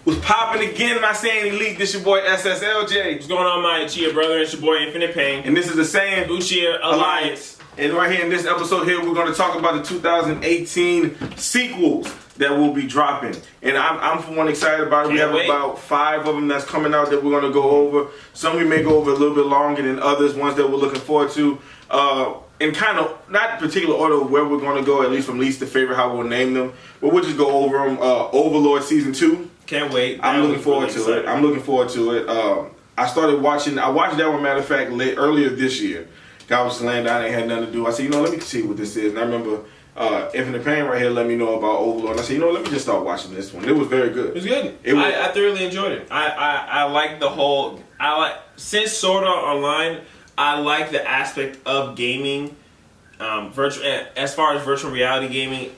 Was popping again, not saying elite. This your boy SSLJ. What's going on, my Uchiha brother? It's your boy Infinite Pain. And this is the Saiyan Uchiha Alliance. And right here in this episode here, we're going to talk about the 2018 sequels that will be dropping. And I'm for one excited about it. We have about 5 of them that's coming out that we're going to go over. Some we may go over a little bit longer than others, ones that we're looking forward to. In kind of, not particular order of where we're going to go, at least from least to favorite, how we'll name them. But we'll just go over them. Overlord Season 2. Can't wait. I'm looking forward to it. I'm looking forward to it. I watched that one, matter of fact, earlier this year. I was just laying down, ain't had nothing to do. I said, let me see what this is. And I remember Infinite Pain right here let me know about Overlord. And I said, let me just start watching this one. It was very good. It was good. I thoroughly enjoyed it. I like the whole, since Sword Art Online, I like the aspect of gaming, as far as virtual reality gaming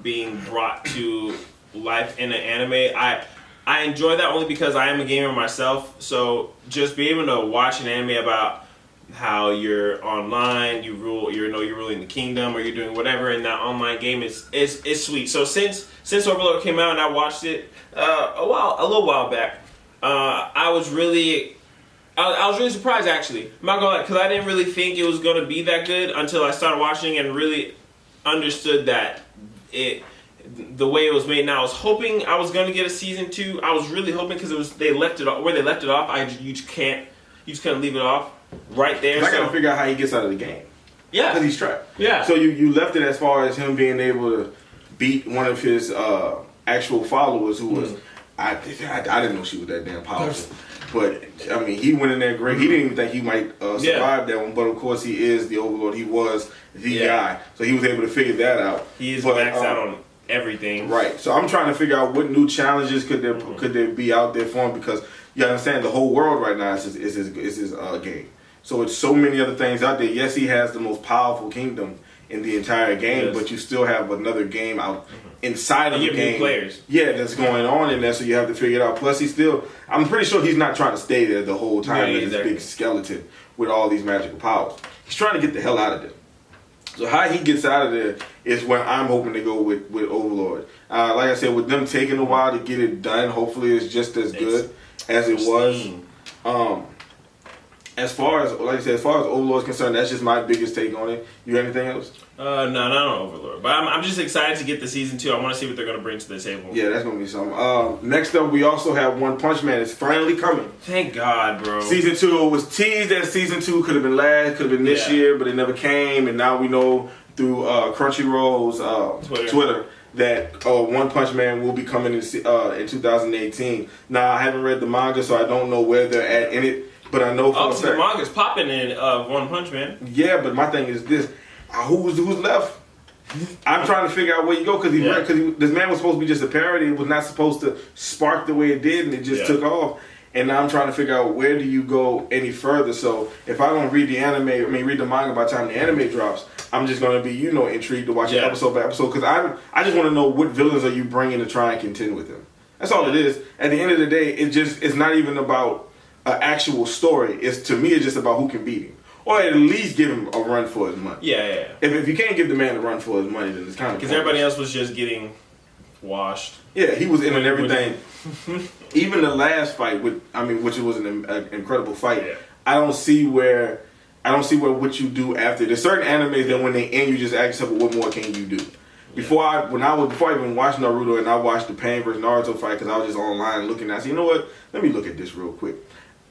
being brought to life in an anime. I enjoy that only because I am a gamer myself. So just being able to watch an anime about how you're online, you're ruling the kingdom, or you're doing whatever in that online game is sweet. So since Overlord came out and I watched it a little while back, I was really surprised, actually. I'm not gonna lie, because I didn't really think it was gonna be that good until I started watching and really understood that the way it was made. Now I was hoping I was gonna get a season 2. I was really hoping because they left it off where they left it off. You just couldn't leave it off right there. I gotta figure out how he gets out of the game. Yeah, because he's trapped. Yeah. So you left it as far as him being able to beat one of his actual followers who was. I didn't know she was that damn powerful. But I mean, he went in there great. He didn't even think he might survive that one. But of course, he is the Overlord. He was the guy, so he was able to figure that out. He is maxed out on everything. Right. So I'm trying to figure out what new challenges could there be out there for him, because you understand the whole world right now is his game. So it's so many other things out there. Yes, he has the most powerful kingdom in the entire game, but you still have another game out inside of the game. New players. Yeah, that's going on in there, so you have to figure it out. Plus, I'm pretty sure he's not trying to stay there the whole time with this big skeleton with all these magical powers. He's trying to get the hell out of there. So how he gets out of there is where I'm hoping to go with Overlord. Like I said, with them taking a while to get it done, hopefully it's just as good as it was. As far as Overlord is concerned, that's just my biggest take on it. You got anything else? No, not on Overlord. But I'm just excited to get the season 2. I want to see what they're going to bring to the table. Yeah, that's going to be something. Next up, we also have One Punch Man. It's finally coming. Thank God, bro. Season 2 was teased that season 2 could have been could have been this year, but it never came. And now we know through Crunchyroll's Twitter that One Punch Man will be coming in 2018. Now, I haven't read the manga, so I don't know where they're at in it. But I know for a fact the manga's popping in One Punch Man. Yeah, but my thing is this: who's left? I'm trying to figure out where you go, because this man was supposed to be just a parody. It was not supposed to spark the way it did, and it just took off. And now I'm trying to figure out where do you go any further. So if I don't read read the manga by the time the anime drops, I'm just going to be intrigued to watch it episode by episode, because I just want to know what villains are you bringing to try and contend with him. That's all it is. At the end of the day, it's not even about an actual story. It's just about who can beat him, or at least give him a run for his money. Yeah. If you can't give the man a run for his money, then it's kind of because everybody else was just getting washed. Yeah, he was in and everything. Even the last fight which was an incredible fight. Yeah. I don't see where what you do after. There's certain animes that when they end, you just ask yourself, what more can you do? Before I even watched Naruto, and I watched the Pain versus Naruto fight, because I was just online looking at it. I said, you know what? Let me look at this real quick.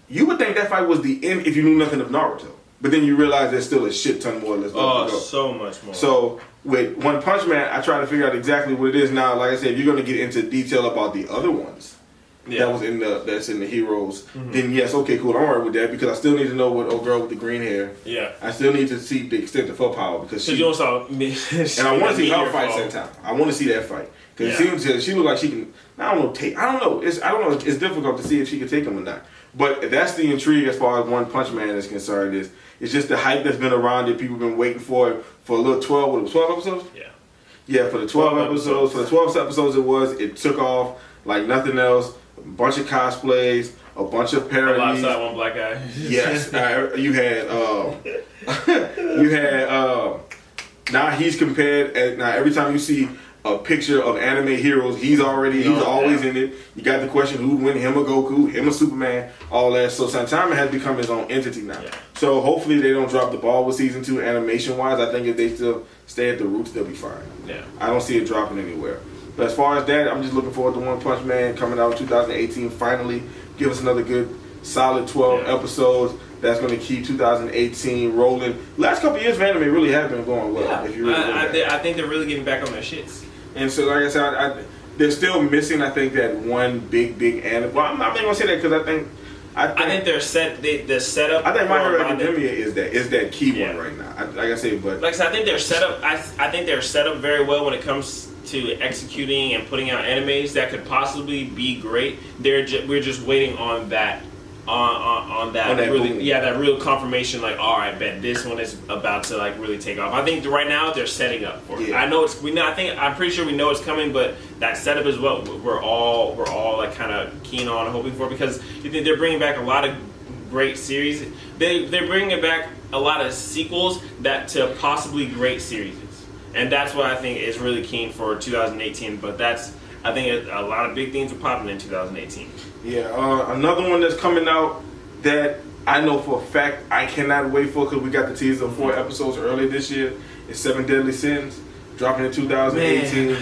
You would think that fight was the end if you knew nothing of Naruto. But then you realize there's still a shit ton more left to go. So much more. So with One Punch Man, I try to figure out exactly what it is now. Like I said, if you're going to get into detail about the other ones that's in the heroes, then yes, okay, cool. I'm alright with that, because I still need to know what old girl with the green hair. Yeah. I still need to see the extent of her power, because she. You saw and I want to see her fight sometime. I want to see that fight, because it seems she looks like she can. I don't know. It's difficult to see if she can take him or not. But that's the intrigue as far as One Punch Man is concerned. It's just the hype that's been around it. People have been waiting for it for a little 12 episodes? Yeah, for the 12 episodes. For the 12 episodes it took off like nothing else. A bunch of cosplays, a bunch of parodies. A lot of side, one black guy. Yes. You had now he's compared, now every time you see a picture of anime heroes. He's always in it. You got the question who win, him or Goku, him or Superman, all that. So Saitama has become his own entity now. Yeah. So hopefully they don't drop the ball with season 2 animation wise. I think if they still stay at the roots, they'll be fine. Yeah. I don't see it dropping anywhere. But as far as that, I'm just looking forward to One Punch Man coming out in 2018. Finally, give us another good, solid 12 episodes. That's going to keep 2018 rolling. Last couple of years of anime really have been going well. Yeah. If you really I think they're really getting back on their shits. And so, like I said, they're still missing. I think that one big anime. Well, I'm not even gonna say that because I think they're set. The setup. I think My Hero Academia is that key one right now. Like I said, but like I said, I think they're set up. I think they're set up very well when it comes to executing and putting out animes that could possibly be great. We're just waiting on that. On that really, boom. That real confirmation. Like, all right, bet this one is about to like really take off. I think right now they're setting up for it. I know I'm pretty sure we know it's coming, but that setup is what we're all like kind of keen on and hoping for because you think they're bringing back a lot of great series. They're bringing back a lot of sequels to possibly great series, and that's what I think is really keen for 2018. But I think a lot of big things are popping in 2018. Yeah, another one that's coming out that I know for a fact I cannot wait for because we got the teaser of 4 episodes earlier this year is 7 Deadly Sins dropping in 2018.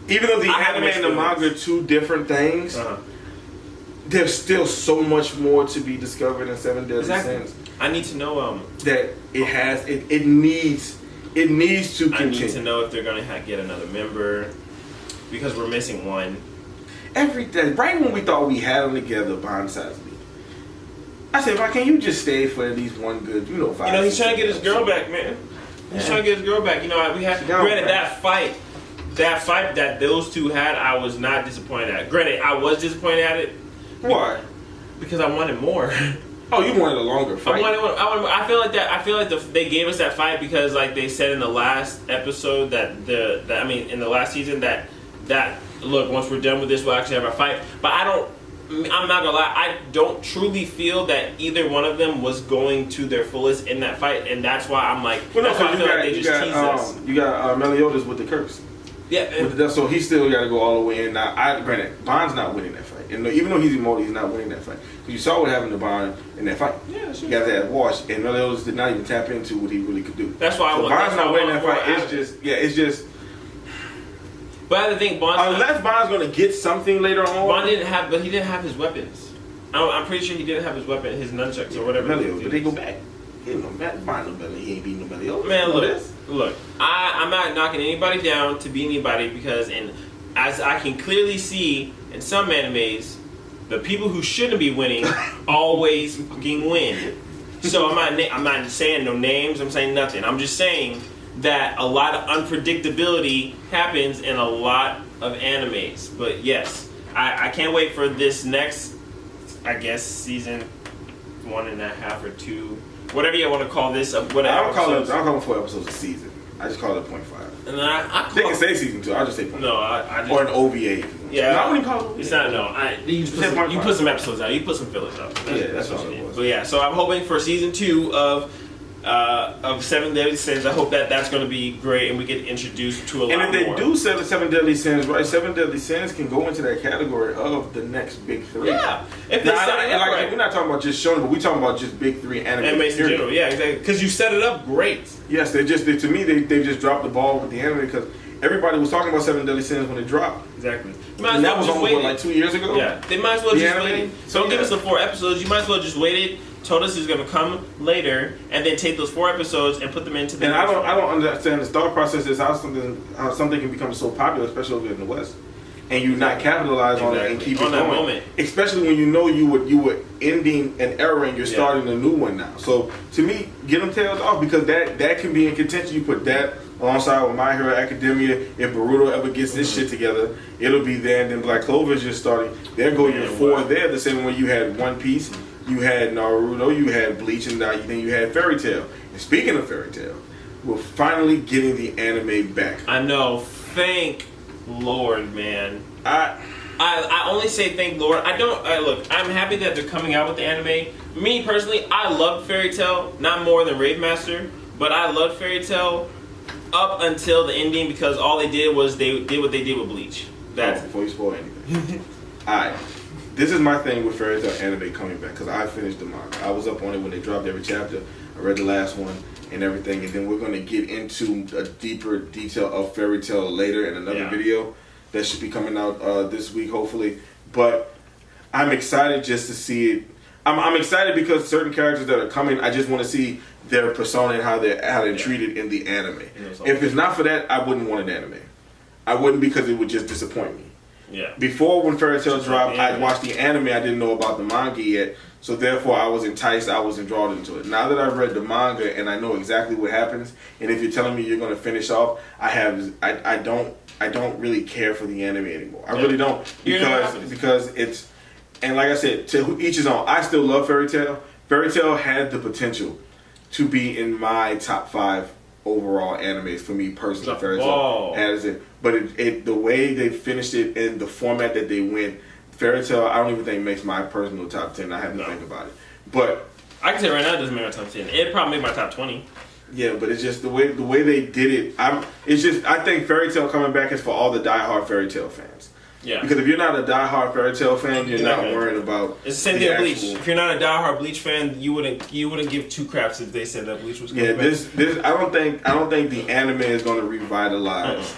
Even though the anime and the manga are 2 different things, there's still so much more to be discovered in 7 Deadly Sins. I need to know that it needs to continue. I need to know if they're going to get another member because we're missing one. Every day, right when we thought we had them together, Bonsai's me. I said, "Why can't you just stay for at least one good, 5?" He's trying to get his girl back, man. He's trying to get his girl back. We had granted that fight that those two had. I was not disappointed at. Granted, I was disappointed at it. Why? Because I wanted more. Oh, you wanted a longer fight. I feel like that. I feel like they gave us that fight because, like they said in the last episode, in the last season that look, once we're done with this, we'll actually have a fight. But I'm not gonna lie, I don't truly feel that either one of them was going to their fullest in that fight, and that's why I'm like, you got Meliodas with the curse. Yeah, so he still got to go all the way in. Now, granted, Bond's not winning that fight, and even though he's immortal, he's not winning that fight. Because you saw what happened to Bond in that fight. Yeah, sure. He got that wash, and Meliodas did not even tap into what he really could do. That's why Bond's not winning that fight. It's just. But I think unless Bond's going to get something later on. Bond didn't have his weapons. I'm pretty sure he didn't have his weapon, his nunchucks or whatever. Meliodas, but they go back. He ain't Bond no belly. He ain't beating no Meliodas. Man, look. I'm not knocking anybody down to be anybody because, as I can clearly see in some animes, the people who shouldn't be winning always fucking win. So I'm not saying no names. I'm saying nothing. I'm just saying that a lot of unpredictability happens in a lot of animes. But yes, I can't wait for this next, I guess, season 1.5 or 2, whatever you want to call this. Whatever. I don't call them 4 episodes a season. I just call it 0.5. And they can say season 2. I'll just say 0.5. No, I just, or an OVA. Yeah, I wouldn't call it. It's not. No, you put some episodes out. You put some fillers out. That's what it was. But yeah, so I'm hoping for season 2 of 7 Deadly Sins. I hope that's going to be great, and we get introduced to a lot more. And if they do 7 Deadly Sins, right? 7 Deadly Sins can go into that category of the next big 3. Yeah, if they set it up right. We're not talking about just shonen, but we're talking about just big 3 anime in general. Yeah, exactly. Because you set it up great. Yes, to me they just dropped the ball with the anime because everybody was talking about 7 Deadly Sins when it dropped. Exactly. And that was only like 2 years ago. Yeah, they might as well just wait. So don't give us the 4 episodes. You might as well just wait it. Told us is going to come later, and then take those 4 episodes and put them into the. And I don't understand the thought process is how something can become so popular, especially over in the West, and you not capitalize on it and keep it going. Moment. Especially when you know you were ending an era and you're starting a new one now. So to me, get them tails off because that can be in contention. You put that alongside with My Hero Academia. If Boruto ever gets this shit together, it'll be there. And then Black Clover is just starting. There go your 4 there. The same way you had One Piece. You had Naruto, you had Bleach, and then you had Fairy Tail. And speaking of Fairy Tail, we're finally getting the anime back. I know. Thank Lord, man. I only say thank Lord. Look, I'm happy that they're coming out with the anime. Me, personally, I loved Fairy Tail. Not more than Rave Master, but I loved Fairy Tail up until the ending because all they did was they did what they did with Bleach. That's before you spoil anything. Alright. This is my thing with Fairy Tail anime coming back because I finished the manga. I was up on it when they dropped every chapter. I read the last one and everything, and then we're going to get into a deeper detail of Fairy Tail later in another video that should be coming out this week, hopefully. But I'm excited just to see it. I'm excited because certain characters that are coming, I just want to see their persona and how they're treated in the anime. If it's not for that, I wouldn't want an anime. I wouldn't because it would just disappoint me. Yeah. Before when Fairy Tail dropped, I watched the anime. I didn't know about the manga yet, so therefore I was enticed. I was enthralled into it. Now that I've read the manga and I know exactly what happens, and if you're telling me you're going to finish off, I don't really care for the anime anymore. I really don't because it's, and like I said, to each his own. I still love Fairy Tail. Fairy Tail had the potential to be in my top 5 overall animes for me personally. Fairy Tail has it, but the way they finished it and the format that they went, Fairy Tail, I don't even think makes my personal top 10. I have to think about it, but I can say right now it doesn't make my top 10. It probably made my top 20. Yeah, but it's just the way they did it. I think Fairy Tail coming back is for all the diehard Fairy Tail fans. Yeah. Because if you're not a diehard Fairy Tail fan, you're not worried about. It's the same thing with Bleach. If you're not a diehard Bleach fan, you wouldn't give 2 craps if they said that Bleach was coming back. I don't think the anime is going to revitalize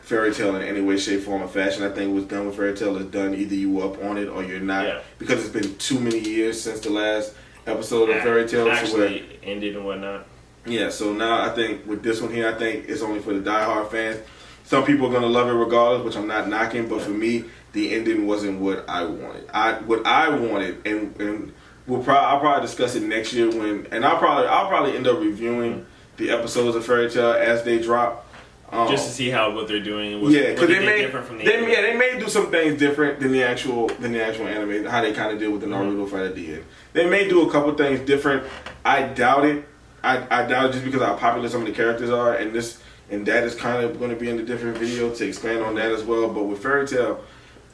Fairy Tail in any way, shape, form, or fashion. I think what's done with Fairy Tail is done. Either you up on it or you're not. Yeah. Because it's been too many years since the last episode of Fairy Tail actually ended and whatnot. Yeah, so now I think with this one here, I think it's only for the diehard fans. Some people are going to love it regardless, which I'm not knocking, but for me, the ending wasn't what I wanted. What I wanted, and I'll probably discuss it next year I'll probably end up reviewing the episodes of Fairy Tail as they drop. Just to see what they're doing. Because they may different from the anime. They may do some things different than the actual anime. How they kind of did with the Naruto fight at the end. They may do a couple things different. I doubt it. I doubt it just because how popular some of the characters are, and that is kind of going to be in a different video to expand on that as well. But with Fairy Tail,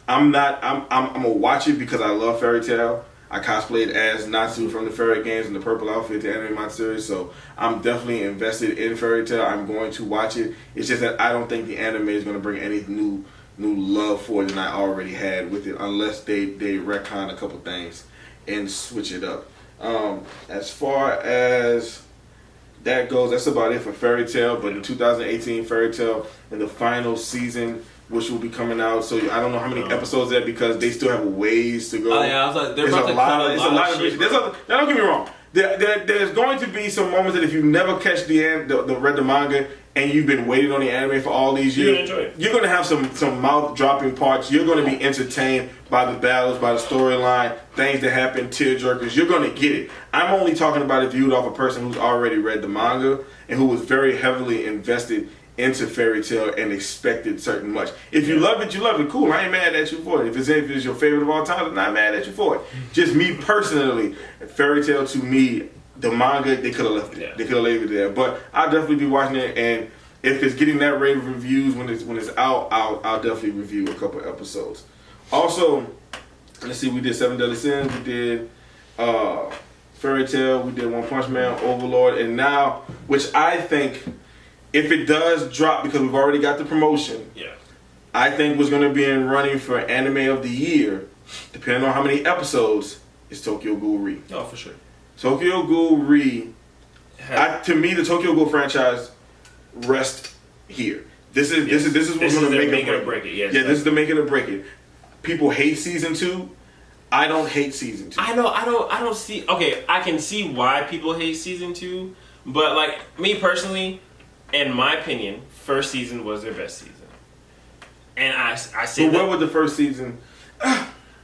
I'm gonna watch it because I love Fairy Tail. I cosplayed as Natsu from the Fairy Games in the purple outfit, the anime mod series, so I'm definitely invested in Fairy Tail. I'm going to watch it. It's just that I don't think the anime is going to bring any new love for it than I already had with it, unless they retcon a couple things and switch it up. As far as that goes, that's about it for Fairy Tail. But in 2018, Fairy Tail in the final season, which will be coming out. So I don't know how many episodes that because they still have ways to go. Oh yeah, I was like, there's a lot of shit. Now don't get me wrong. There's going to be some moments that if you never catch read the manga and you've been waiting on the anime for all these years, you're going to have some mouth dropping parts. You're going to be entertained by the battles, by the storyline, things that happen, tearjerkers. You're going to get it. I'm only talking about it viewed off a person who's already read the manga and who was very heavily invested into Fairy Tail and expected certain much. If you love it, you love it. Cool. I ain't mad at you for it. If it's your favorite of all time, I'm not mad at you for it. Just me personally, Fairy Tail to me, the manga, they could have left it. Yeah. They could have left it there. But I'll definitely be watching it, and if it's getting that rate of reviews when it's out, I'll definitely review a couple episodes. Also, let's see, we did Seven Deadly Sins, we did Fairy Tail, we did One Punch Man, Overlord, and now, which I think, if it does drop, because we've already got the promotion, I think what's going to be in running for Anime of the Year, depending on how many episodes, is Tokyo Ghoul Re. Oh, for sure. Tokyo Ghoul Re, to me, the Tokyo Ghoul franchise rests here. This is what's going to make it break it. Yes, this is the make it or break it. People hate season 2. I don't hate season 2. I don't see. Okay, I can see why people hate season 2, but like me personally, in my opinion, first season was their best season. And I said. But what was the first season?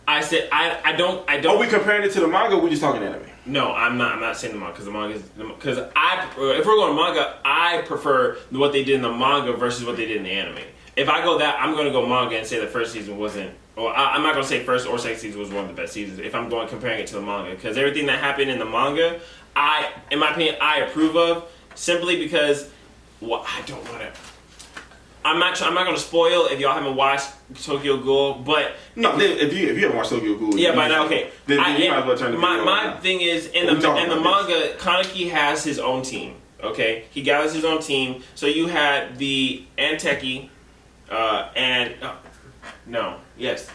I said I don't. Are we comparing it to the manga? Or are we just talking anime? No, I'm not. I'm not saying the manga because the manga is because if we're going manga, I prefer what they did in the manga versus what they did in the anime. If I go that, I'm going to go manga and say the first season wasn't. Or I'm not going to say first or second season was one of the best seasons. If I'm going comparing it to the manga, because everything that happened in the manga, in my opinion, I approve of simply because. Well, I don't want to. I'm not going to spoil if y'all haven't watched Tokyo Ghoul, but no, if you haven't watched Tokyo Ghoul, by now, okay. Then you might as well turn the video my thing is in the manga, Kaneki has his own team Okay, he gathers his own team. So you had the Anteki, and no, yes,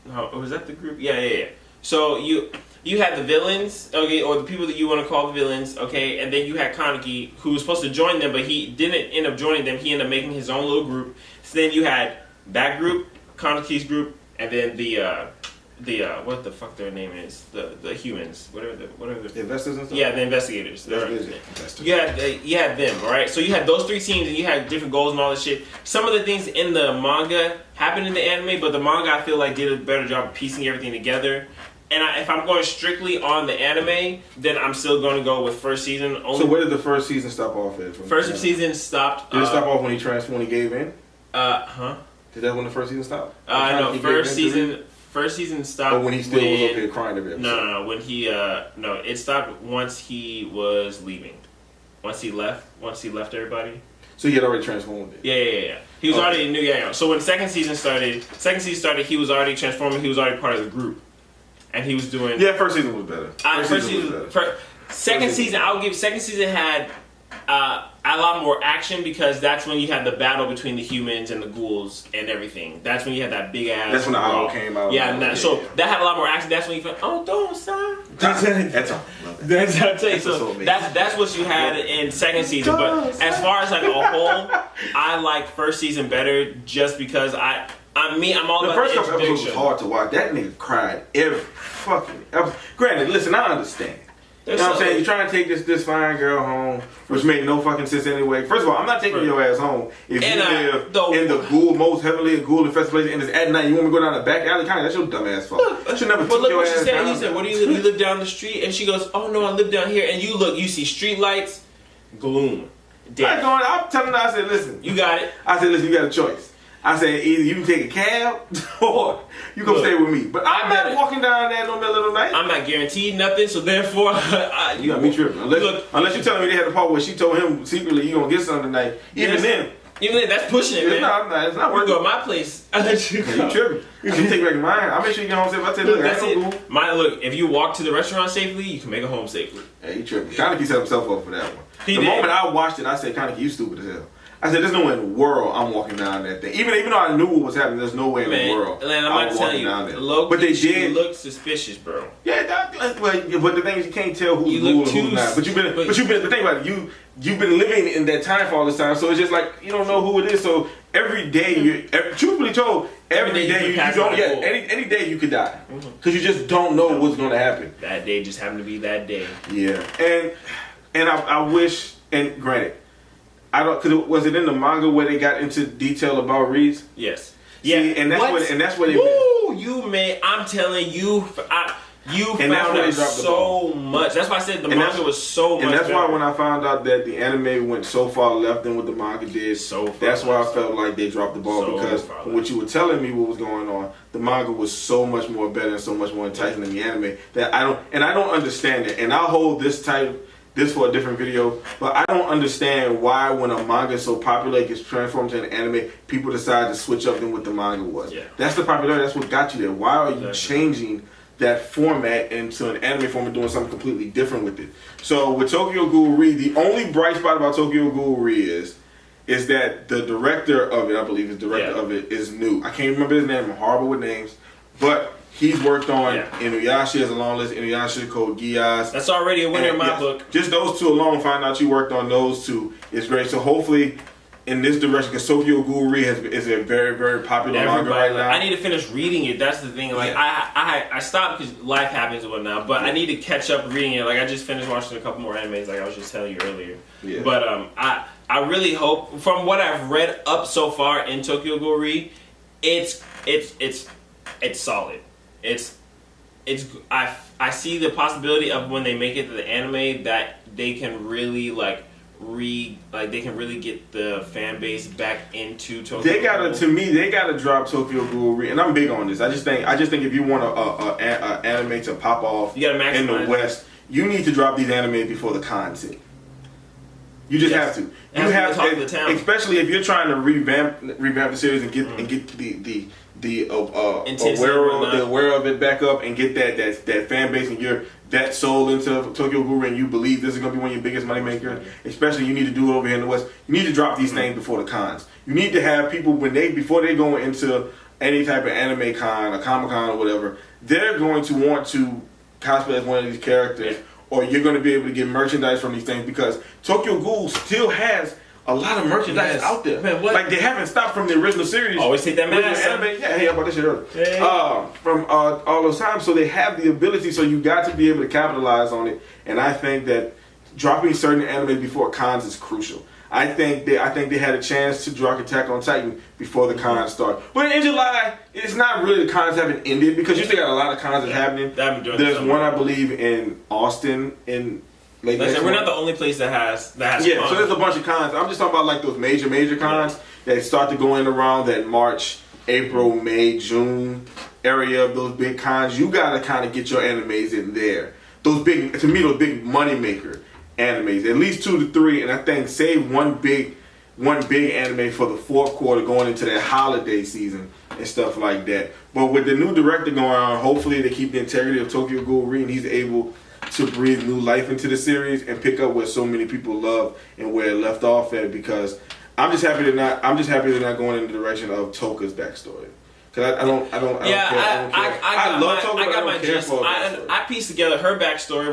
no, was that the group? Yeah. So you had the villains, okay, or the people that you want to call the villains, okay, and then you had Kaneki, who was supposed to join them, but he didn't end up joining them. He ended up making his own little group. So then you had that group, Kaneki's group, and then the what the fuck their name is, the humans, whatever the investors and stuff. Yeah, the investigators. Investors. You had them, all right. So you had those three teams, and you had different goals and all this shit. Some of the things in the manga happened in the anime, but the manga I feel like did a better job of piecing everything together. And if I'm going strictly on the anime, then I'm still going to go with first season. Only. So where did the first season stop off at? First season stopped. Did it stop off when he transformed? When he gave in? Huh? Did that when the first season stopped? No. First season stopped. Or when he still was up here crying every episode? No. When he no, it stopped once he was leaving. Once he left everybody. So he had already transformed it. Yeah. He was already new. Yeah. So when second season started, he was already transforming. He was already part of the group. And he was doing. Yeah, first season was better. Second season, I would give. Second season had a lot more action because that's when you had the battle between the humans and the ghouls and everything. That's when you had that big ass. That's when the owl came out. Yeah, so that had a lot more action. That's when you felt, oh, don't stop. That's all. That's what I'm saying. So that's what you had in second season. But as far as like a whole, I like first season better just because I'm all the about first the couple episodes was hard to watch. That nigga cried every fucking episode. Granted, listen, I understand. You know what I'm saying? You're trying to take this fine girl home, which made no fucking sense anyway. First of all, I'm not taking your ass home if you live in the ghoul, most heavily ghoul infested place, and it's at night. You want me to go down the back alley? Kind of, that's your dumb ass fault. I should never took your ass down. He said, "What do you live? You live down the street?" And she goes, "Oh no, I live down here." And you see street lights, gloom, death. I'm telling her, I said, listen, you got it. I said, listen, you got a choice. I said, either you can take a cab or you come stay with me. But I'm not walking down there no middle of the night. I'm not guaranteed nothing, so therefore, you got me tripping. Unless you're telling me they had a part where she told him secretly you gonna get something tonight. Even then, that's pushing it, man. It's not working. You go to my place. I let you go. You tripping. You can take back mine. I'll make sure you get home safe. I tell you, that's it. Look, if you walk to the restaurant safely, you can make it home safely. Hey, you tripping. Kaneki set himself up for that one. The did. moment I watched it, I said, Kaneki, you stupid as hell. I said, there's no way in the world I'm walking down that thing. Even though I knew what was happening, there's no way in the world I'm walking down there. But they did look suspicious, bro. Yeah, but the thing is, you can't tell who's cool and who's not. But you've been the thing about it, you've been living in that time for all this time, so it's just like you don't know who it is. So every day, truthfully told, every day you don't. Yeah, any day you could die because you just don't know what's going to happen. That day just happened to be that day. Yeah, and I wish, and granted. Was it in the manga where they got into detail about Reeds? Yes. Yeah, and that's where they. Woo! I'm telling you, you found out so much. That's why I said the manga was so much. And that's why when I found out that the anime went so far left than what the manga did, that's why I felt like they dropped the ball because what you were telling me what was going on, the manga was so much more better and so much more enticing than the anime that I don't understand it. And I'll hold this for a different video, but I don't understand why when a manga is so popular it gets transformed into an anime, people decide to switch up than what the manga was. Yeah. That's the popularity, that's what got you there. Why are you changing that format into an anime format, doing something completely different with it? So with Tokyo Ghoul Re, the only bright spot about Tokyo Ghoul Re is that the director of it, I believe the director of it is new. I can't remember his name, I'm horrible with names, but he's worked on Inuyasha as a long list, Inuyasha, Code Geass. That's already a winner in my book. Just those two alone, find out you worked on those two is great. So hopefully in this direction, because Tokyo Ghoul Re is a very, very popular manga right now. I need to finish reading it. That's the thing. Like I stopped because life happens and whatnot, but I need to catch up reading it. Like I just finished watching a couple more animes, like I was just telling you earlier. Yeah. But I really hope, from what I've read up so far in Tokyo Ghoul Re, it's solid. I see the possibility of when they make it to the anime that they can really they can really get the fan base back into Tokyo. They gotta drop Tokyo Ghoul Re, and I'm big on this. I just think if you want a anime to pop off in the West, you need to drop these anime before the cons hit. You just have to. You have to talk to the town. Especially if you're trying to revamp the series and get the aware of it back up and get that fan base and you're that soul into Tokyo Ghoul and you believe this is going to be one of your biggest money makers. Especially you need to do it over here in the West. You need to drop these things before the cons. You need to have people before they go into any type of anime con or Comic Con or whatever, they're going to want to cosplay as one of these characters. Or you're going to be able to get merchandise from these things because Tokyo Ghoul still has a lot of merchandise out there. Man, like they haven't stopped from the original series. Always take that mask. Anime. Yeah, hey, about this shit earlier. Hey. From all those times, so they have the ability. So you got to be able to capitalize on it. And I think that dropping certain anime before cons is crucial. I think they had a chance to drop Attack on Titan before the cons start. But in July, it's not really the cons haven't ended because you still got a lot of cons that's happening. There's one I believe in Austin in late next month. We're not the only place that has yeah, cons. so there's a bunch of cons. I'm just talking about like those major cons that start to go in around that March, April, May, June area of those big cons. You gotta kind of get your animes in there. Those big money maker animes, at least 2 to 3, and I think save one big anime for the fourth quarter going into that holiday season and stuff like that. But with the new director going on, hopefully they keep the integrity of Tokyo Ghoul and he's able to breathe new life into the series and pick up where so many people love and where it left off at. Because I'm just happy they're not going in the direction of Toka's backstory. Cause I don't care. I love Toka, but I don't care for her backstory. I pieced together her backstory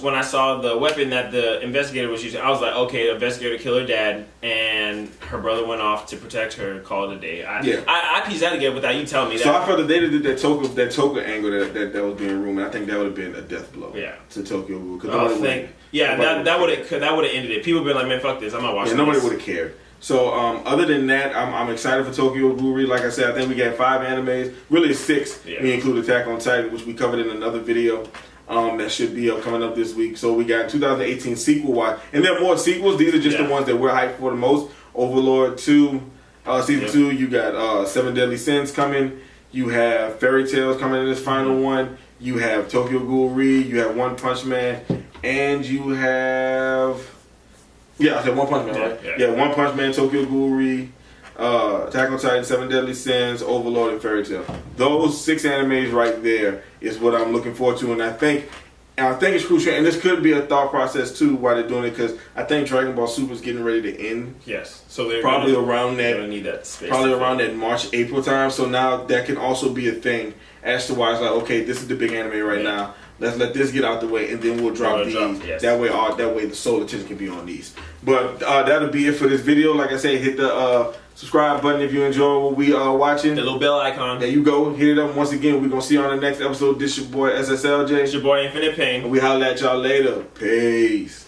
when I saw the weapon that the investigator was using. I was like, okay, the investigator killed her dad, and her brother went off to protect her. Call it a day. I pieced that together without you telling me that. So I felt that they did that Toka angle that was being rumored. I think that would have been a death blow. To Tokyo Ghoul. That would have ended it. People would be like, man, fuck this. I'm not watching. Nobody would have cared. So other than that, I'm excited for Tokyo Ghoul. Like I said, I think we got 5 animes, really 6. We include Attack on Titan, which we covered in another video. That should be coming up this week. So we got 2018 sequel watch, and there are more sequels. These are just the ones that we're hyped for the most. Overlord 2, season 2. You got 7 Deadly Sins coming. You have Fairy Tales coming in this final one. You have Tokyo Ghoul. You have One Punch Man, and you have. Yeah, I said One Punch Man, right? Yeah, One Punch Man, Tokyo Ghoul, Attack on Titan, 7 Deadly Sins, Overlord, and Fairy Tail. Those 6 animes right there is what I'm looking forward to, and I think it's crucial. And this could be a thought process too why they're doing it, because I think Dragon Ball Super is getting ready to end. Yes, so they're probably gonna need that space. Probably around that March-April time. So now that can also be a thing as to why it's like, okay, this is the big anime right now. Let's let this get out the way, and then we'll drop these. That way the sole attention can be on these. But that'll be it for this video. Like I say, hit the subscribe button if you enjoy what we are watching. The little bell icon. There you go. Hit it up. Once again, we're going to see you on the next episode. This your boy SSLJ. It's your boy Infinite Pain. And we holla at y'all later. Peace.